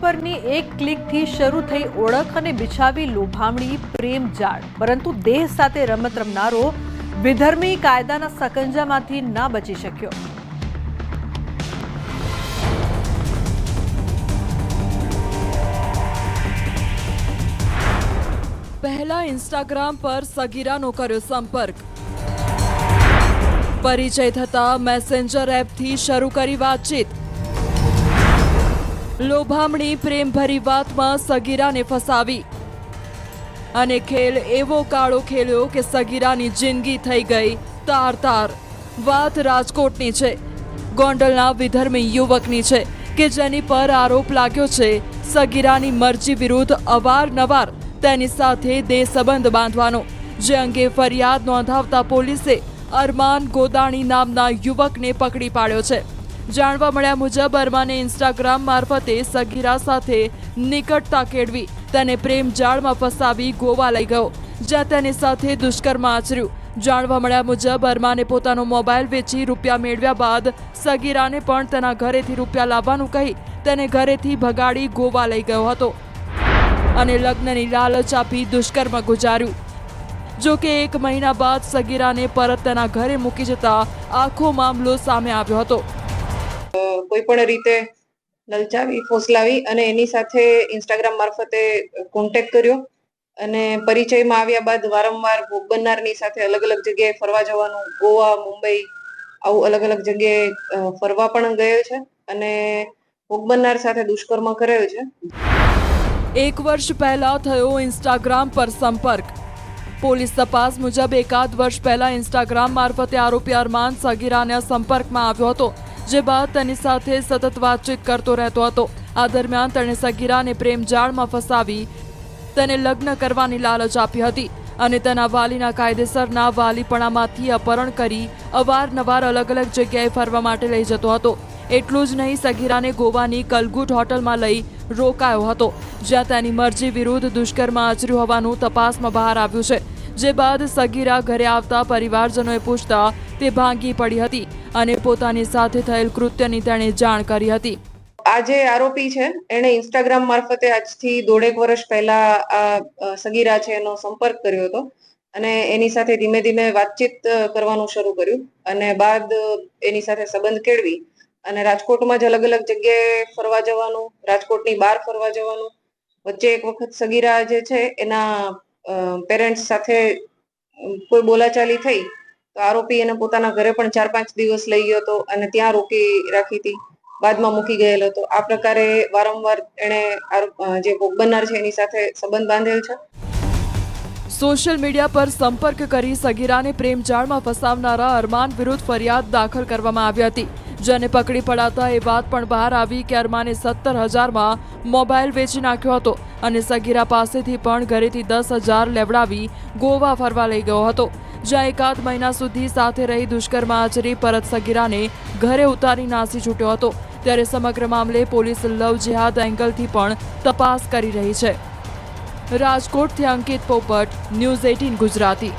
પરની એક ક્લિકથી શરૂ થઈ ઓળખ અને બિછાવી લોભામણી પ્રેમ જાળ, પરંતુ દેહ સાથે રમત રમનારો વિધર્મી કાયદાના સકંજામાંથી ના બચી શક્યો। પહેલા ઇન્સ્ટાગ્રામ પર સગીરાનો કર્યો સંપર્ક, પરિચય થતા મેસેન્જર એપથી શરૂ કરી વાતચીત, લોભામણી પ્રેમભરી વાતમાં સગીરાને ફસાવી અને ખેલ એવો કાળો ખેલ્યો કે સગીરાની જિંદગી થઈ ગઈ તાર તાર। વાત રાજકોટની છે, ગોંડલના વિધર્મી યુવકની છે કે જેની પર આરોપ લાગ્યો છે સગીરાની મરજી વિરુદ્ધ અવારનવાર તેની સાથે દેહ સંબંધ બાંધવાનો, જે અંગે ફરિયાદ નોંધાવતા પોલીસે અરમાન ગોદાણી નામના યુવકને પકડી પાડ્યો છે। જાણવા મળ્યા મુજબ અરમાને ઇન્સ્ટાગ્રામ મારફતે સગીરા સાથે નિકટતા કેળવી તેને પ્રેમ જાળમાં ફસાવી ગોવા લઈ ગયો, જ્યાં તેની સાથે દુષ્કર્મ આચર્યું। જાણવા મળ્યા મુજબ અરમાને પોતાનો મોબાઈલ વેચી રૂપિયા મેળવ્યા બાદ સગીરાને પણ તેના ઘરેથી રૂપિયા લાવવાનું કહી તેને ઘરેથી ભગાડી ગોવા લઈ ગયો હતો અને લગ્નની લાલચ આપી દુષ્કર્મ ગુજાર્યું। જો કે 1 મહિના બાદ સગીરાને પરત તેના ઘરે મૂકી જતા આખો મામલો સામે આવ્યો હતો। કોઈ પણ રીતે લલચાવી ફોસલાવી અને એની સાથે ઇન્સ્ટાગ્રામ મારફતે કોન્ટેક્ટ કર્યો અને પરિચયમાં આવ્યા બાદ વારંવાર ભોગ બનનારની સાથે અલગ અલગ જગ્યાએ ફરવા જવાનું, ગોવા, મુંબઈ આવું અલગ અલગ જગ્યાએ ફરવા પણ ગયો છે અને ભોગ બનનાર સાથે દુષ્કર્મ કરેલ છે। 1 વર્ષ પહેલા થયો ઇન્સ્ટાગ્રામ પર સંપર્ક। પોલીસ તપાસ મુજબ 1 વર્ષ પહેલા ઇન્સ્ટાગ્રામ મારફતે આરોપી અરમાન સગીરાના સંપર્કમાં આવ્યો હતો, જે બાદ તેની સાથે સતત વાતચીત કરતો રહેતો હતો। આ દરમિયાન તેણે સગીરાને પ્રેમ જાળમાં ફસાવી તેને લગ્ન કરવાની લાલચ આપી હતી અને તેના વાલીના કાયદેસરના વાલીપણામાંથી અપહરણ કરી અવારનવાર અલગ અલગ જગ્યાએ ફરવા માટે લઈ જતો હતો। એટલું જ નહીં, સગીરાને ગોવાની કલગુટ હોટલમાં લઈ રોકાયો હતો, જ્યાં તેની મરજી વિરુદ્ધ દુષ્કર્મ આચર્યું હોવાનું તપાસમાં બહાર આવ્યું છે। જે બાદ સગીરા ઘરે આવતા પરિવારજનોએ પૂછતા તે ભાંગી પડી હતી અને પોતાની સાથે થયેલ કૃત્યની તેણે જાણ કરી હતી। આ જે આરોપી છે એણે ઇન્સ્ટાગ્રામ મારફતે આજથી 1.5 વર્ષ પહેલા આ સગીરા છે એનો સંપર્ક કર્યો હતો અને એની સાથે ધીમે ધીમે વાતચીત કરવાનું શરૂ કર્યું અને બાદ એની સાથે સંબંધ કેળવી અને રાજકોટમાં જ અલગ અલગ જગ્યાએ ફરવા જવાનું, રાજકોટની બહાર ફરવા જવાનું। વચ્ચે એક વખત સગીરા જે છે એના પેરેન્ટ્સ સાથે કોઈ બોલાચાલી થઈ તો આરોપી એને પોતાના ઘરે પણ 4-5 દિવસ લઈ ગયો હતો અને ત્યાં રોકી રાખી હતી, બાદમાં મૂકી ગયેલો હતો। આ પ્રકારે વારંવાર એણે જે ભોગ બનનાર છે એની સાથે સંબંધ બાંધેલ છે। સોશિયલ મીડિયા પર સંપર્ક કરી સગીરાને પ્રેમ જાળમાં ફસાવનારા અરમાન વિરુદ્ધ ફરિયાદ દાખલ કરવામાં આવી હતી, જેને પકડી પડાતા એ વાત પણ બહાર આવી કે અરમાને 17,000માં મોબાઈલ વેચી નાખ્યો હતો અને સગીરા પાસેથી પણ ઘરેથી 10,000 લેવડાવી ગોવા ફરવા લઈ ગયો હતો, જ્યાં 1 મહિના સુધી સાથે રહી દુષ્કર્મ આચરી પરત સગીરાને ઘરે ઉતારી નાસી છૂટ્યો હતો। ત્યારે સમગ્ર મામલે પોલીસ લવ જેહાદ એંગલથી પણ તપાસ કરી રહી છે। રાજકોટથી અંકિત પોપટ, ન્યૂઝ 18 ગુજરાતી।